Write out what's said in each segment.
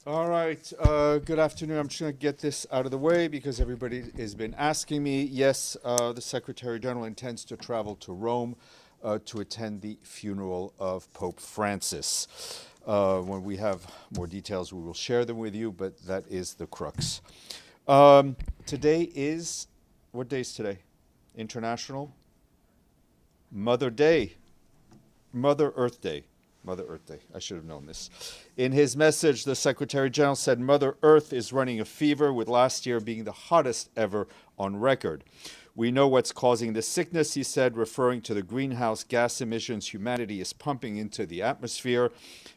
All right. Good afternoon. I'm just going to get this out of the way because everybody has been asking me. Yes, the Secretary General intends to travel to Rome to attend the funeral of Pope Francis. When we have more details, we will share them with you, but that is the crux. Today is, what day is today? International Mother Day. Mother Earth Day. Mother Earth Day. I should have known this. In his message, the Secretary General said Mother Earth is running a fever, with last year being the hottest ever on record. We know what's causing this sickness, he said, referring to the greenhouse gas emissions humanity is pumping into the atmosphere.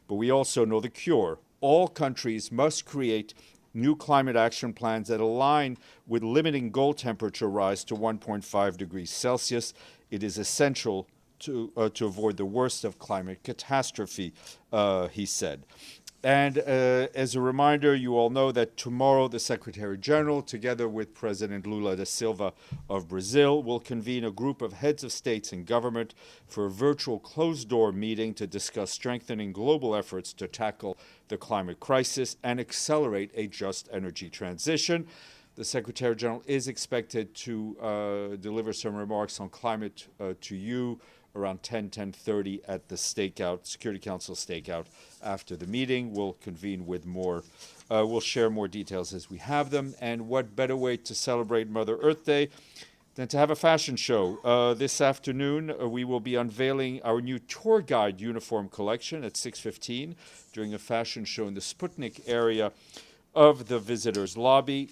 But we also know the cure. All countries must create new climate action plans that align with limiting goal temperature rise to 1.5 degrees Celsius. It is essential to avoid the worst of climate catastrophe, he said. And as a reminder, you all know that tomorrow the Secretary General, together with President Lula da Silva of Brazil, will convene a group of heads of states and government for a virtual closed-door meeting to discuss strengthening global efforts to tackle the climate crisis and accelerate a just energy transition. The Secretary General is expected to deliver some remarks on climate to you around 10:30 at the stakeout, Security Council stakeout. After the meeting, we'll convene with more, we'll share more details as we have them. And what better way to celebrate Mother Earth Day than to have a fashion show? This afternoon, we will be unveiling our new tour guide uniform collection at 6:15 during a fashion show in the Sputnik area of the visitors' lobby.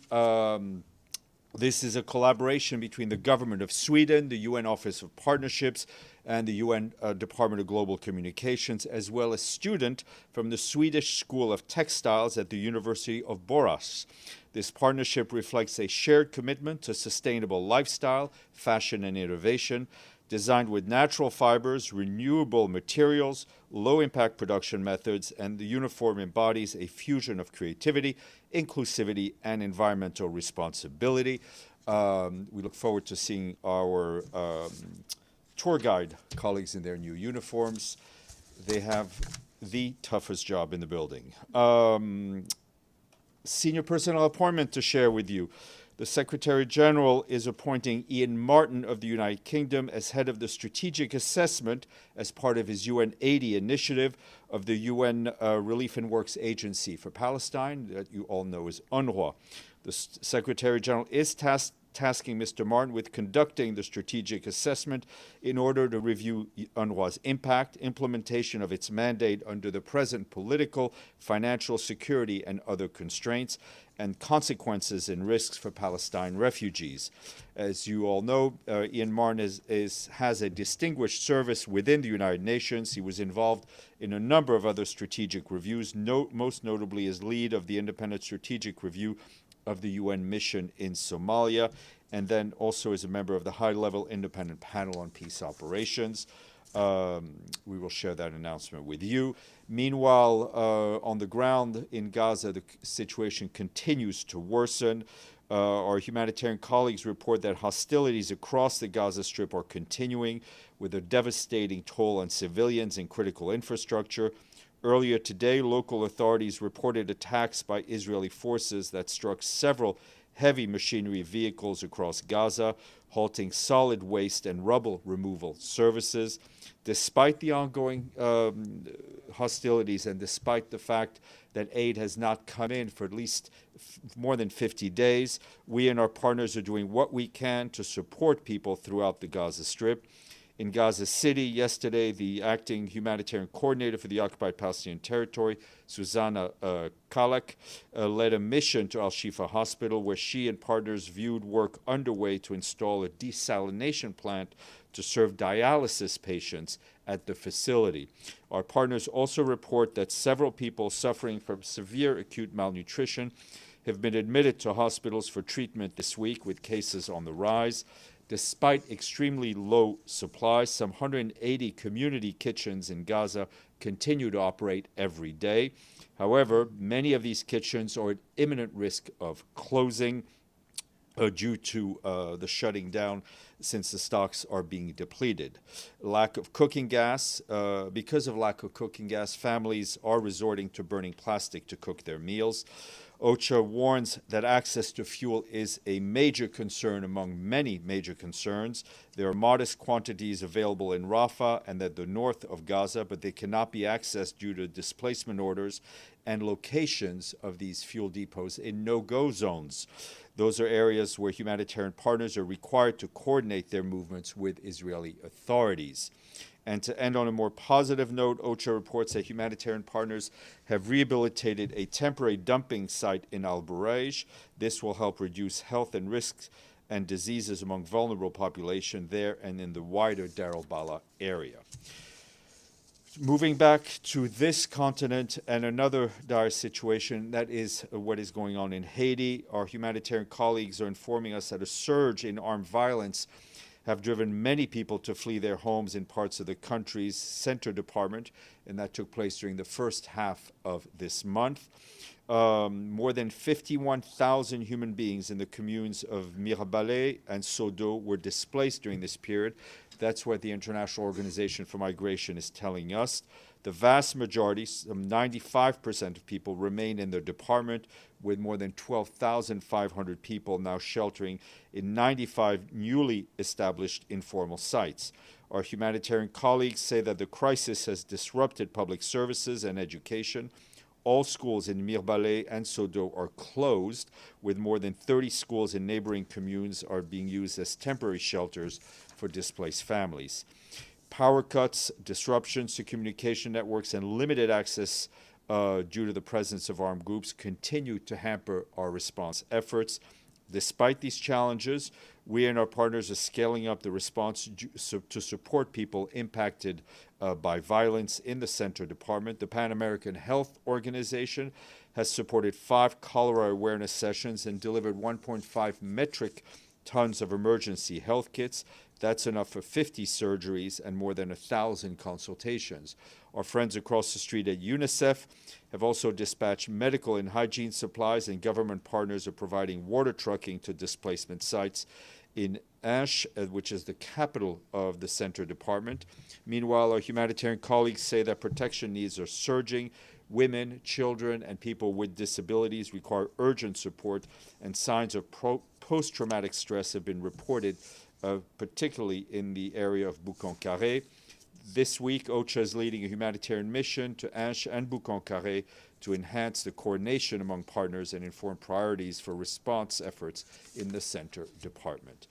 This is a collaboration between the government of Sweden, the UN Office of Partnerships, and the UN Department of Global Communications, as well as student from the Swedish School of Textiles at the University of Borås. This partnership reflects a shared commitment to sustainable lifestyle, fashion, and innovation, designed with natural fibers, renewable materials, low-impact production methods, and the uniform embodies a fusion of creativity, inclusivity, and environmental responsibility. We look forward to seeing our tour guide colleagues in their new uniforms. They have the toughest job in the building. Senior personnel appointment to share with you. The Secretary General is appointing Ian Martin of the United Kingdom as head of the strategic assessment as part of his UN 80 initiative of the UN Relief and Works Agency for Palestine, that you all know as UNRWA. The Secretary General is tasking Mr. Martin with conducting the strategic assessment in order to review UNRWA's impact, implementation of its mandate under the present political, financial, security, and other constraints, and consequences and risks for Palestine refugees. As you all know, Ian Martin has a distinguished service within the United Nations. He was involved in a number of other strategic reviews, most notably as lead of the Independent Strategic Review of the UN mission in Somalia, and then also as a member of the high-level independent panel on peace operations. We will share that announcement with you. Meanwhile, on the ground in Gaza, the situation continues to worsen. Our humanitarian colleagues report that hostilities across the Gaza Strip are continuing, with a devastating toll on civilians and critical infrastructure. Earlier today, local authorities reported attacks by Israeli forces that struck several heavy machinery vehicles across Gaza, halting solid waste and rubble removal services. Despite the ongoing hostilities and despite the fact that aid has not come in for at least more than 50 days, we and our partners are doing what we can to support people throughout the Gaza Strip. In Gaza City yesterday, the acting humanitarian coordinator for the occupied Palestinian territory, Susanna Kalak, led a mission to Al-Shifa Hospital, where she and partners viewed work underway to install a desalination plant to serve dialysis patients at the facility. Our partners also report that several people suffering from severe acute malnutrition have been admitted to hospitals for treatment this week, with cases on the rise. Despite extremely low supply, some 180 community kitchens in Gaza continue to operate every day. However, many of these kitchens are at imminent risk of closing due to the shutting down since the stocks are being depleted. Lack of cooking gas. Because of lack of cooking gas, families are resorting to burning plastic to cook their meals. OCHA warns that access to fuel is a major concern among many major concerns. There are modest quantities available in Rafah and at the north of Gaza, but they cannot be accessed due to displacement orders and locations of these fuel depots in no-go zones. Those are areas where humanitarian partners are required to coordinate their movements with Israeli authorities. And to end on a more positive note, OCHA reports that humanitarian partners have rehabilitated a temporary dumping site in Al-Bureij. This will help reduce health and risks and diseases among vulnerable population there and in the wider Deir al-Balah area. Moving back to this continent and another dire situation, that is what is going on in Haiti. Our humanitarian colleagues are informing us that a surge in armed violence have driven many people to flee their homes in parts of the country's center department, and that took place during the first half of this month. More than 51,000 human beings in the communes of Mirabale and Sodo were displaced during this period. That's what the International Organization for Migration is telling us. The vast majority, some 95% of people, remain in their department, with more than 12,500 people now sheltering in 95 newly established informal sites. Our humanitarian colleagues say that the crisis has disrupted public services and education. All schools in Mirbalais and Sodo are closed, with more than 30 schools in neighboring communes are being used as temporary shelters for displaced families. Power cuts, disruptions to communication networks, and limited access due to the presence of armed groups continue to hamper our response efforts. Despite these challenges, we and our partners are scaling up the response to support people impacted by violence in the Center Department. The Pan American Health Organization has supported 5 cholera awareness sessions and delivered 1.5 metric tons of emergency health kits. That's enough for 50 surgeries and more than 1,000 consultations. Our friends across the street at UNICEF have also dispatched medical and hygiene supplies, and government partners are providing water trucking to displacement sites in Ash, which is the capital of the Center Department. Meanwhile, our humanitarian colleagues say that protection needs are surging. Women, children, and people with disabilities require urgent support, and signs of post-traumatic stress have been reported, particularly in the area of Boucan-Carré. This week, OCHA is leading a humanitarian mission to Ash and Boucan-Carré to enhance the coordination among partners and inform priorities for response efforts in the Center Department.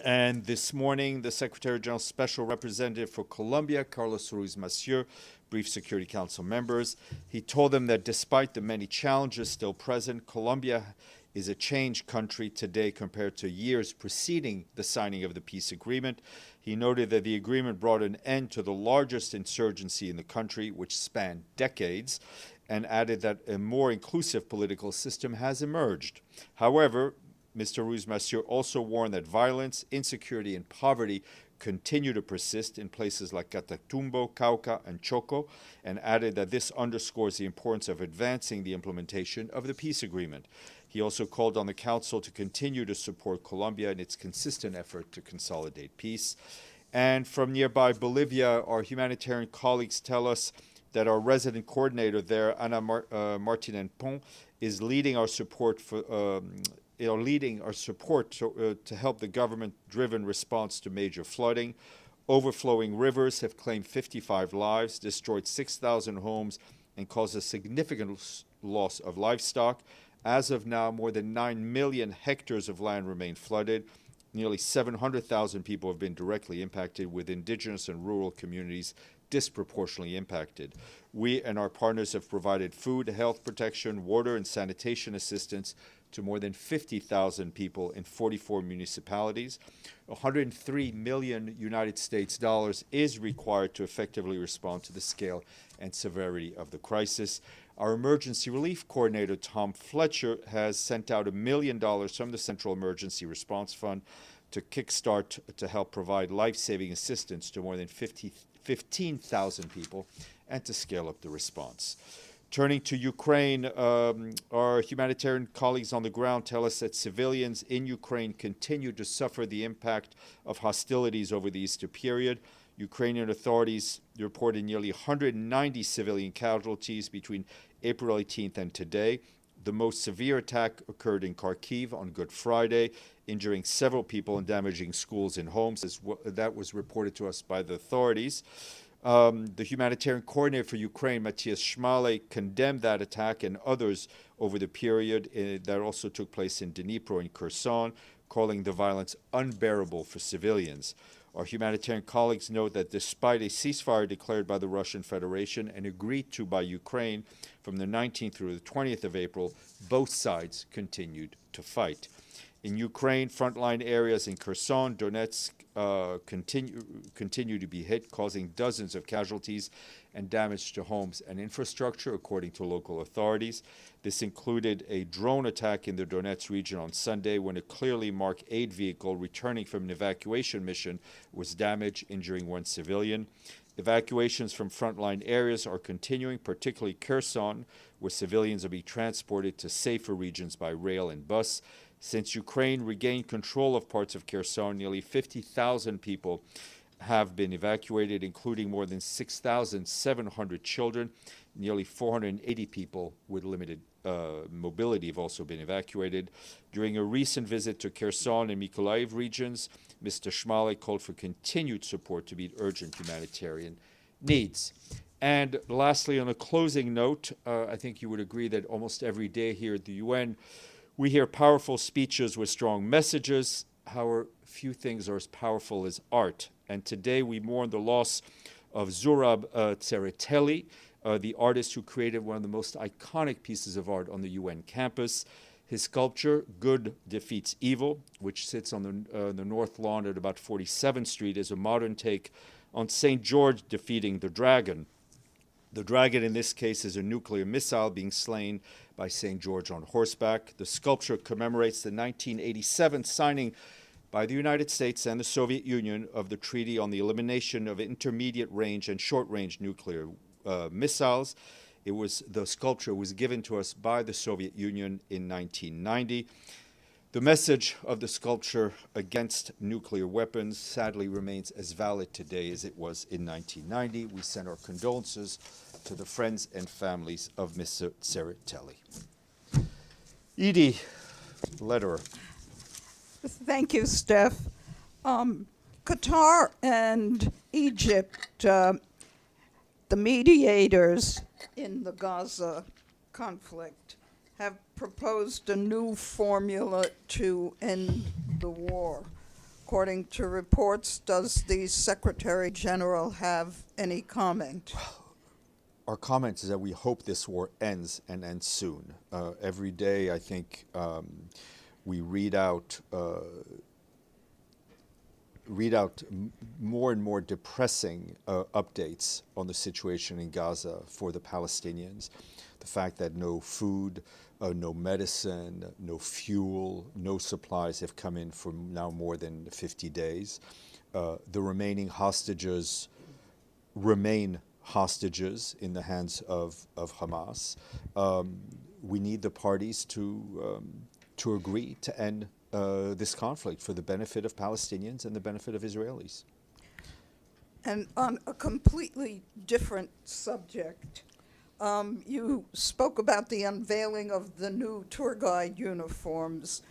And this morning, the Secretary General's Special Representative for Colombia, Carlos Ruiz Massieu, briefed Security Council members. He told them that despite the many challenges still present, Colombia is a changed country today compared to years preceding the signing of the peace agreement. He noted that the agreement brought an end to the largest insurgency in the country, which spanned decades, and added that a more inclusive political system has emerged. However, Mr. Ruiz Massieu also warned that violence, insecurity, and poverty continue to persist in places like Catatumbo, Cauca, and Choco, and added that this underscores the importance of advancing the implementation of the peace agreement. He also called on the Council to continue to support Colombia in its consistent effort to consolidate peace. And from nearby Bolivia, our humanitarian colleagues tell us that our resident coordinator there, Ana Martinez Pon, is leading our support to help the government-driven response to major flooding. Overflowing rivers have claimed 55 lives, destroyed 6,000 homes, and caused a significant loss of livestock. As of now, more than 9 million hectares of land remain flooded. Nearly 700,000 people have been directly impacted, with indigenous and rural communities disproportionately impacted. We and our partners have provided food, health protection, water, and sanitation assistance to more than 50,000 people in 44 municipalities. 103 million United States dollars is required to effectively respond to the scale and severity of the crisis. Our emergency relief coordinator, Tom Fletcher, has sent out $1 million from the Central Emergency Response Fund to kickstart to help provide life-saving assistance to more than 15,000 people and to scale up the response. Turning to Ukraine, our humanitarian colleagues on the ground tell us that civilians in Ukraine continue to suffer the impact of hostilities over the Easter period. Ukrainian authorities reported nearly 190 civilian casualties between April 18th and today. The most severe attack occurred in Kharkiv on Good Friday, injuring several people and damaging schools and homes. That was reported to us by the authorities. The humanitarian coordinator for Ukraine, Matthias Schmale, condemned that attack and others over the period that also took place in Dnipro and Kherson, calling the violence unbearable for civilians. Our humanitarian colleagues note that despite a ceasefire declared by the Russian Federation and agreed to by Ukraine from the 19th through the 20th of April, both sides continued to fight. In Ukraine, frontline areas in Kherson, Donetsk continue to be hit, causing dozens of casualties and damage to homes and infrastructure, according to local authorities. This included a drone attack in the Donetsk region on Sunday when a clearly marked aid vehicle returning from an evacuation mission was damaged, injuring one civilian. Evacuations from frontline areas are continuing, particularly Kherson, where civilians are being transported to safer regions by rail and bus. Since Ukraine regained control of parts of Kherson, nearly 50,000 people have been evacuated, including more than 6,700 children. Nearly 480 people with limited mobility have also been evacuated. During a recent visit to Kherson and Mykolaiv regions, Mr. Schmale called for continued support to meet urgent humanitarian needs. And lastly, on a closing note, I think you would agree that almost every day here at the UN, we hear powerful speeches with strong messages. However, few things are as powerful as art. And today we mourn the loss of Zurab Tsereteli, the artist who created one of the most iconic pieces of art on the UN campus. His sculpture, Good Defeats Evil, which sits on the North Lawn at about 47th Street, is a modern take on St. George defeating the dragon. The dragon in this case is a nuclear missile being slain by St. George on horseback. The sculpture commemorates the 1987 signing by the United States and the Soviet Union of the Treaty on the Elimination of Intermediate Range and Short Range Nuclear Missiles. The sculpture was given to us by the Soviet Union in 1990. The message of the sculpture against nuclear weapons sadly remains as valid today as it was in 1990. We send our condolences to the friends and families of Mr. Tsereteli. Edie Lederer. Thank you, Steph. Qatar and Egypt, the mediators in the Gaza conflict, have proposed a new formula to end the war. According to reports, does the Secretary General have any comment? Our comment is that we hope this war ends and ends soon. Every day, I think we read out more and more depressing updates on the situation in Gaza for the Palestinians. The fact that no food, no medicine, no fuel, no supplies have come in for now more than 50 days. The remaining hostages remain hostages in the hands of Hamas. We need the parties to agree to end this conflict for the benefit of Palestinians and the benefit of Israelis. And on a completely different subject, you spoke about the unveiling of the new tour guide uniforms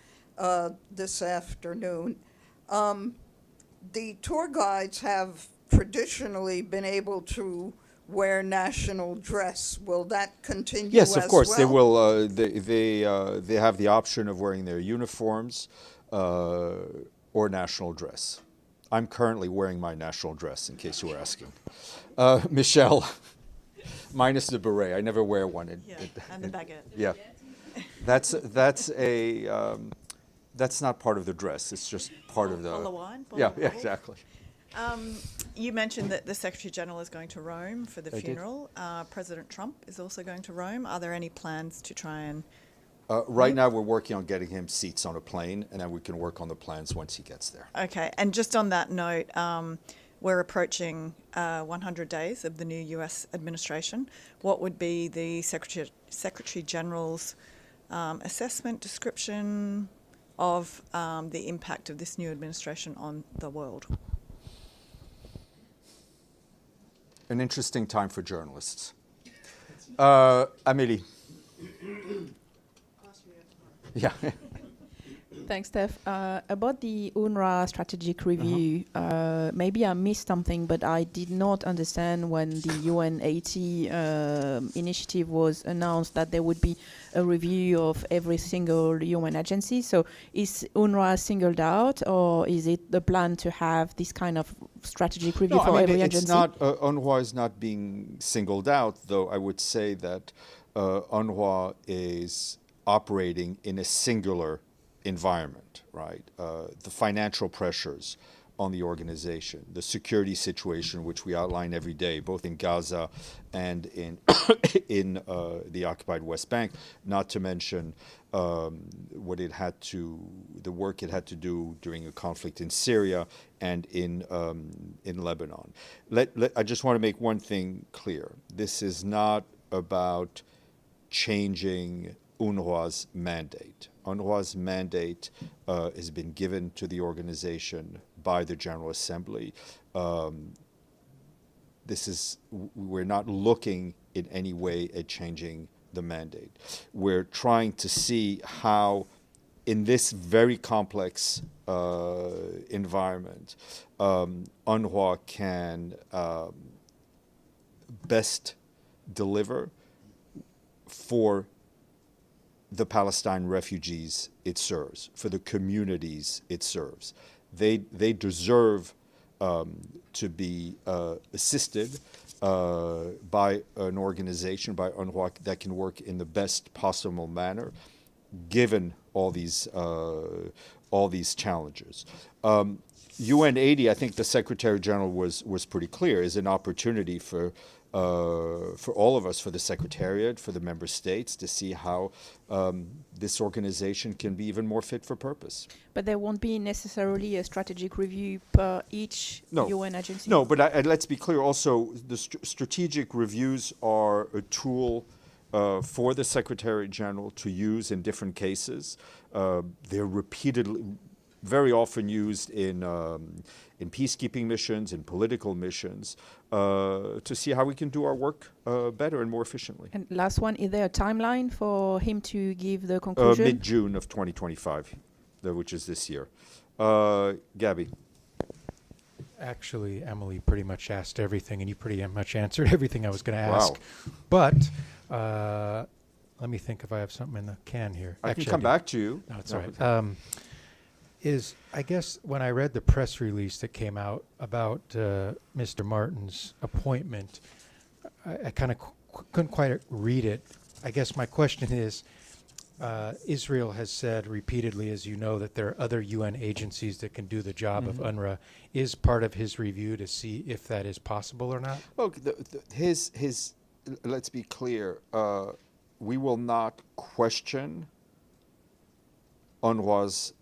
this afternoon. The tour guides have traditionally been able to wear national dress. Will that continue? Yes, of course. well? They will. They have the option of wearing their uniforms or national dress. I'm currently wearing my national dress, in case you were asking. Michelle, minus the beret. I never wear one. And the baguette. Yeah, that's not part of the dress. It's just part of the. Bottle of wine? Yeah, exactly. You mentioned that the Secretary General is going to Rome for the I did. funeral. President Trump is also going to Rome. Are there any plans to try and... Right now, we're working on getting him seats on a plane, and then we can work on the plans once he gets there. Okay, and just on that note, we're approaching 100 days of the new US administration. What would be the Secretary General's assessment, description of the impact of this new administration on the world? An interesting time for journalists. Amélie. Yeah. Thanks, Steph. About the UNRWA strategic review, maybe I missed something, but I did not understand when the UN Haiti initiative was announced that there would be a review of every single UN agency. So is UNRWA singled out, or is it the plan to have this kind of strategic review for every agency? It's not, UNRWA is not being singled out, though I would say that UNRWA is operating in a singular environment, right? The financial pressures on the organization, the security situation, which we outline every day, both in Gaza and in in the occupied West Bank, not to mention what it had to, the work it had to do during a conflict in Syria and in Lebanon. I just want to make one thing clear. This is not about changing UNRWA's mandate. UNRWA's mandate has been given to the organization by the General Assembly. We're not looking in any way at changing the mandate. We're trying to see how, in this very complex environment, UNRWA can best deliver for the Palestine refugees it serves, for the communities it serves. They deserve to be assisted by an organization, by UNRWA, that can work in the best possible manner, given all these challenges. UN 80, I think the Secretary General was pretty clear, is an opportunity for all of us, for the Secretariat, for the member states, to see how this organization can be even more fit for purpose. But there won't be necessarily a strategic review per each UN agency? No, but let's be clear also, the strategic reviews are a tool for the Secretary General to use in different cases. They're repeatedly, very often used in peacekeeping missions, in political missions, to see how we can do our work better and more efficiently. And last one, is there a timeline for him to give the conclusion? Mid-June of 2025, which is this year. Gabby. Actually, Emily pretty much asked everything, and you pretty much answered everything I was going to ask. Wow. But let me think if I have something in the can here. I can come back to you. No, it's all right. I guess when I read the press release that came out about Mr. Martin's appointment, I kind of couldn't quite read it. I guess my question is, Israel has said repeatedly, as you know, that there are other UN agencies that can do the job of UNRWA. Is part of his review to see if that is possible or not? Look, let's be clear, we will not question UNRWA's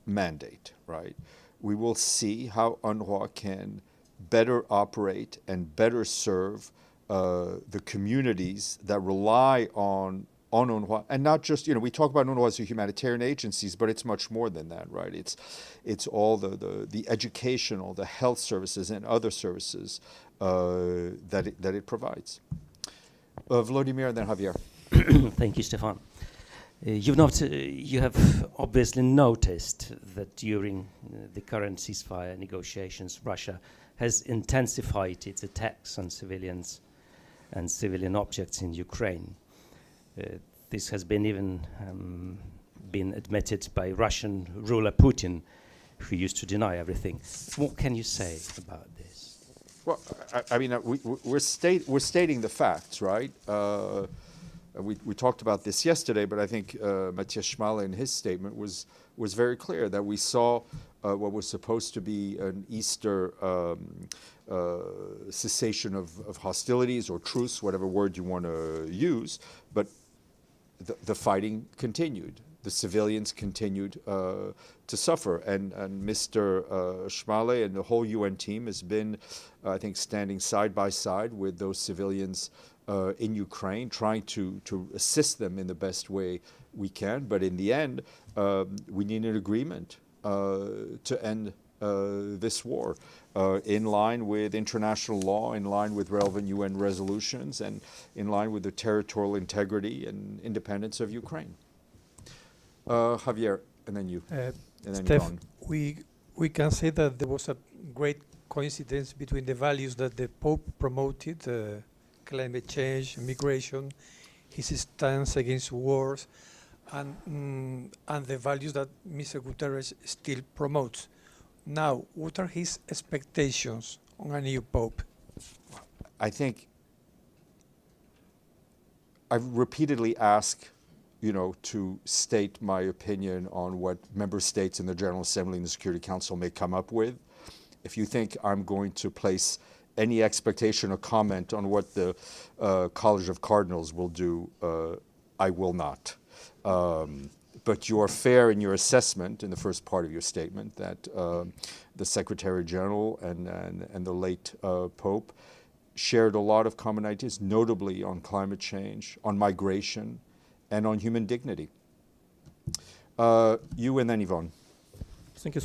mandate, right? We will see how UNRWA can better operate and better serve the communities that rely on UNRWA, and not just, we talk about UNRWA as a humanitarian agencies, but it's much more than that, right? It's all the educational, the health services and other services that it provides. Vladimir and then Javier. Thank you, Stéphane. You have obviously noticed that during the current ceasefire negotiations, Russia has intensified its attacks on civilians and civilian objects in Ukraine. This has been even been admitted by Russian ruler Putin, who used to deny everything. What can you say about this? Well, I mean, we're stating the facts, right? We talked about this yesterday, but I think Matthias Schmaler in his statement was very clear that we saw what was supposed to be an Easter cessation of hostilities or truce, whatever word you want to use, but the fighting continued. the civilians continued to suffer. And Mr. Schmale and the whole UN team has been, I think, standing side by side with those civilians in Ukraine, trying to assist them in the best way we can. But in the end, we need an agreement to end this war in line with international law, in line with relevant UN resolutions, and in line with the territorial integrity and independence of Ukraine. Javier, and then you, and then Steph, Yvonne. we can say that there was a great coincidence between the values that the Pope promoted, climate change, migration, his stance against wars, and the values that Mr. Guterres still promotes. Now, what are his expectations on a new Pope? I think I've repeatedly asked, to state my opinion on what member states in the General Assembly and the Security Council may come up with. If you think I'm going to place any expectation or comment on what the College of Cardinals will do, I will not. But you are fair in your assessment in the first part of your statement that the Secretary General and the late Pope shared a lot of common ideas, notably on climate change, on migration, and on human dignity. You and then Yvonne. Thank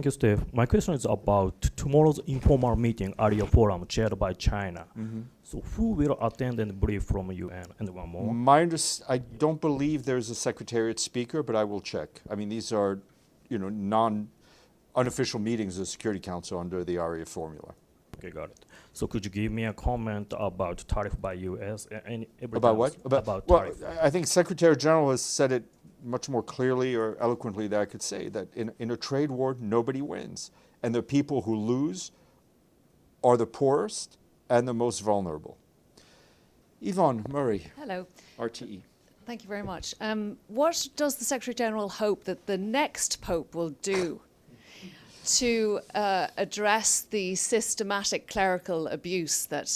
you, Steve. My question is about tomorrow's informal meeting, area forum, chaired by China. So who will attend and brief from UN? And one more. I don't believe there's a Secretariat speaker, but I will check. I mean, these are, unofficial meetings of the Security Council under the ARIA formula. Okay, got it. So could you give me a comment about tariff by US? About what? About well, tariff. I think Secretary General has said it much more clearly or eloquently than I could say, that in a trade war, nobody wins. And the people who lose are the poorest and the most vulnerable. Yvonne Murray, Hello. RTE. Thank you very much. What does the Secretary General hope that the next Pope will do to address the systematic clerical abuse that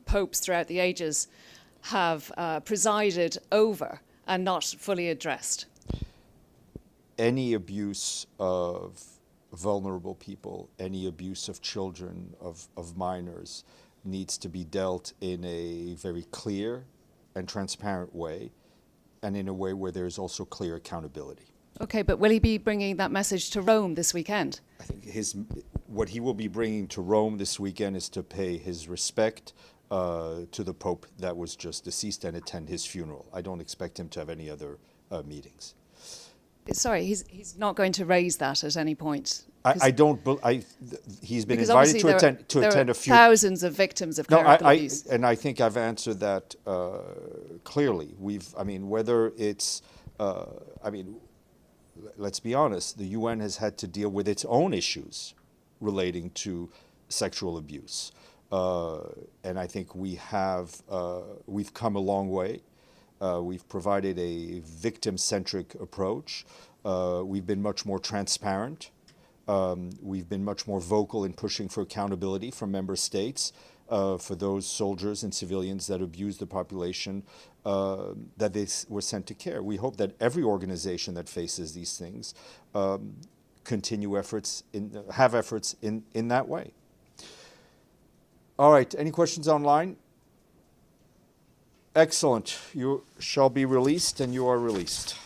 popes throughout the ages have presided over and not fully addressed? Any abuse of vulnerable people, any abuse of children, of minors, needs to be dealt in a very clear and transparent way, and in a way where there's also clear accountability. Okay, but will he be bringing that message to Rome this weekend? I think what he will be bringing to Rome this weekend is to pay his respect to the Pope that was just deceased and attend his funeral. I don't expect him to have any other meetings. Sorry, he's not going to raise that at any point. He's been Because invited obviously to attend a funeral. Thousands of victims of clerical abuse. And I think I've answered that clearly. Whether it's, let's be honest, the UN has had to deal with its own issues relating to sexual abuse. And I think we've come a long way. We've provided a victim-centric approach. We've been much more transparent. We've been much more vocal in pushing for accountability from member states for those soldiers and civilians that abuse the population that they were sent to care. We hope that every organization that faces these things have efforts in that way. All right, any questions online? Excellent. You shall be released, and you are released.